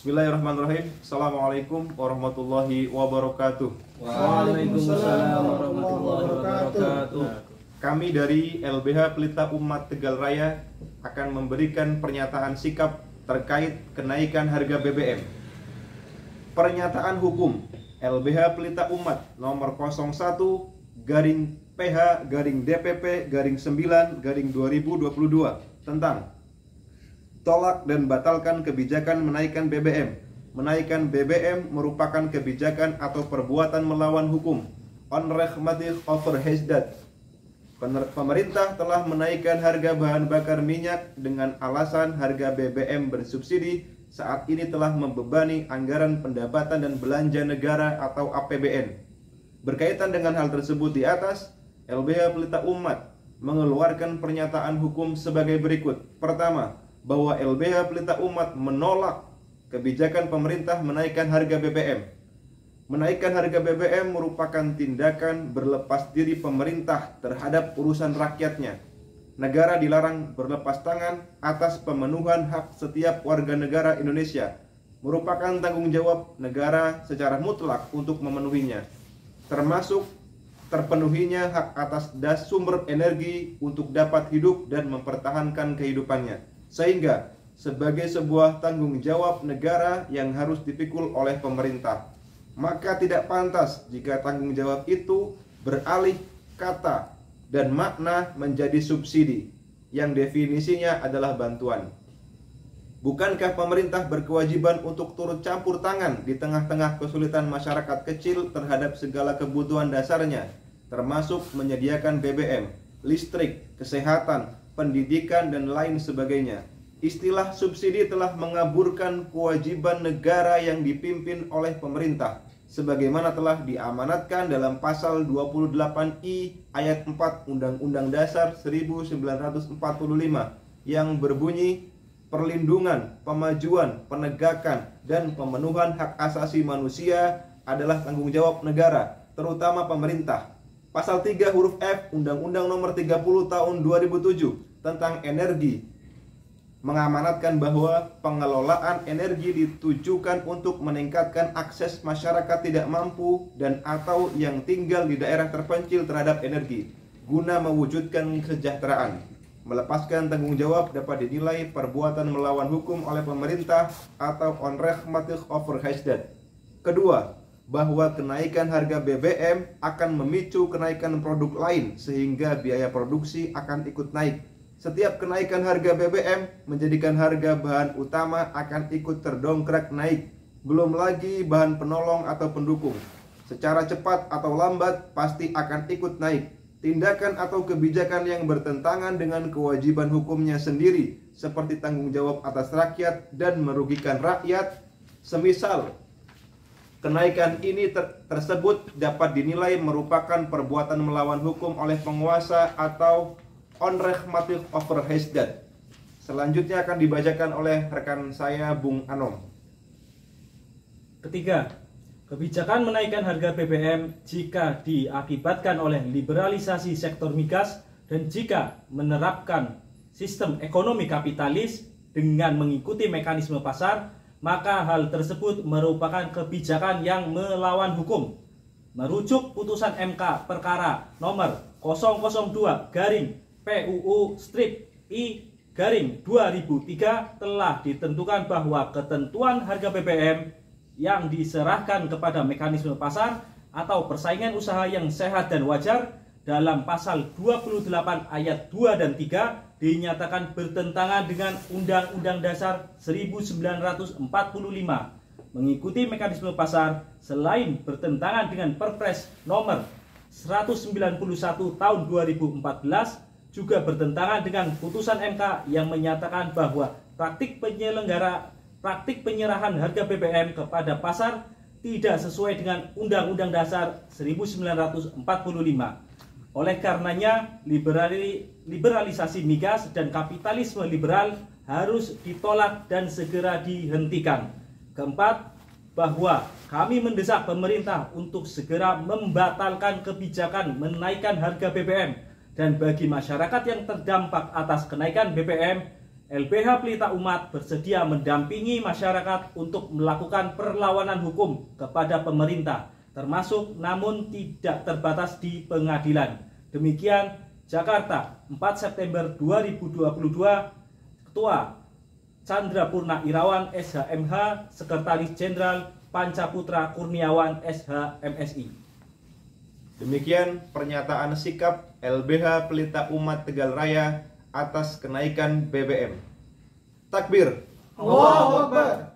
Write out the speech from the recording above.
Bismillahirrahmanirrahim. Assalamualaikum warahmatullahi wabarakatuh. Waalaikumsalam warahmatullahi wabarakatuh. Kami dari LBH Pelita Umat Tegal Raya akan memberikan pernyataan sikap terkait kenaikan harga BBM. Pernyataan hukum LBH Pelita Umat nomor 01/PH/DPP/9/2022 tentang tolak dan batalkan kebijakan menaikkan BBM. Menaikkan BBM merupakan kebijakan atau perbuatan melawan hukum. Onrehmatil overhasdat. Pemerintah telah menaikkan harga bahan bakar minyak dengan alasan harga BBM bersubsidi saat ini telah membebani anggaran pendapatan dan belanja negara atau APBN. Berkaitan dengan hal tersebut di atas, LBH Pelita Umat mengeluarkan pernyataan hukum sebagai berikut. Pertama, bahwa LBH Pelita Umat menolak kebijakan pemerintah menaikkan harga BBM. Menaikkan harga BBM merupakan tindakan berlepas diri pemerintah terhadap urusan rakyatnya. Negara dilarang berlepas tangan atas pemenuhan hak setiap warga negara Indonesia. Merupakan tanggung jawab negara secara mutlak untuk memenuhinya, termasuk terpenuhinya hak atas sumber energi untuk dapat hidup dan mempertahankan kehidupannya. Sehingga sebagai sebuah tanggung jawab negara yang harus dipikul oleh pemerintah, maka tidak pantas jika tanggung jawab itu beralih kata dan makna menjadi subsidi yang definisinya adalah bantuan. Bukankah pemerintah berkewajiban untuk turut campur tangan di tengah-tengah kesulitan masyarakat kecil terhadap segala kebutuhan dasarnya, termasuk menyediakan BBM, listrik, kesehatan, pendidikan, dan lain sebagainya? Istilah subsidi telah mengaburkan kewajiban negara yang dipimpin oleh pemerintah, sebagaimana telah diamanatkan dalam pasal 28I ayat 4 Undang-Undang Dasar 1945 yang berbunyi, perlindungan, pemajuan, penegakan, dan pemenuhan hak asasi manusia adalah tanggung jawab negara, terutama pemerintah. Pasal 3 huruf F Undang-Undang Nomor 30 Tahun 2007 tentang energi mengamanatkan bahwa pengelolaan energi ditujukan untuk meningkatkan akses masyarakat tidak mampu dan atau yang tinggal di daerah terpencil terhadap energi guna mewujudkan kesejahteraan. Melepaskan tanggung jawab dapat dinilai perbuatan melawan hukum oleh pemerintah atau onrehmatil overhasdat. Kedua, bahwa kenaikan harga BBM akan memicu kenaikan produk lain sehingga biaya produksi akan ikut naik. Setiap kenaikan harga BBM menjadikan harga bahan utama akan ikut terdongkrak naik, belum lagi bahan penolong atau pendukung. Secara cepat atau lambat pasti akan ikut naik. Tindakan atau kebijakan yang bertentangan dengan kewajiban hukumnya sendiri, seperti tanggung jawab atas rakyat dan merugikan rakyat, semisal kenaikan ini tersebut dapat dinilai merupakan perbuatan melawan hukum oleh penguasa atau onrehmatil overhasdat. Selanjutnya akan dibacakan oleh rekan saya Bung Anom. Ketiga, kebijakan menaikkan harga BBM jika diakibatkan oleh liberalisasi sektor migas dan jika menerapkan sistem ekonomi kapitalis dengan mengikuti mekanisme pasar, maka hal tersebut merupakan kebijakan yang melawan hukum. Merujuk putusan MK perkara nomor 002/PUU-I-2003 telah ditentukan bahwa ketentuan harga BBM yang diserahkan kepada mekanisme pasar atau persaingan usaha yang sehat dan wajar dalam pasal 28 ayat 2 dan 3 dinyatakan bertentangan dengan Undang-Undang Dasar 1945. Mengikuti mekanisme pasar selain bertentangan dengan Perpres nomor 191 tahun 2014 juga bertentangan dengan putusan MK yang menyatakan bahwa praktik penyerahan harga BBM kepada pasar tidak sesuai dengan Undang-Undang Dasar 1945. Oleh karenanya, liberalisasi migas dan kapitalisme liberal harus ditolak dan segera dihentikan. Keempat, bahwa kami mendesak pemerintah untuk segera membatalkan kebijakan menaikkan harga BBM, dan bagi masyarakat yang terdampak atas kenaikan BBM, LBH Pelita Umat bersedia mendampingi masyarakat untuk melakukan perlawanan hukum kepada pemerintah, termasuk namun tidak terbatas di pengadilan. Demikian Jakarta, 4 September 2022, Ketua Chandra Purna Irawan SHMH, Sekretaris Jenderal Pancaputra Kurniawan SH MSI. Demikian pernyataan sikap LBH Pelita Umat Tegal Raya atas kenaikan BBM. Takbir. Allahu Akbar.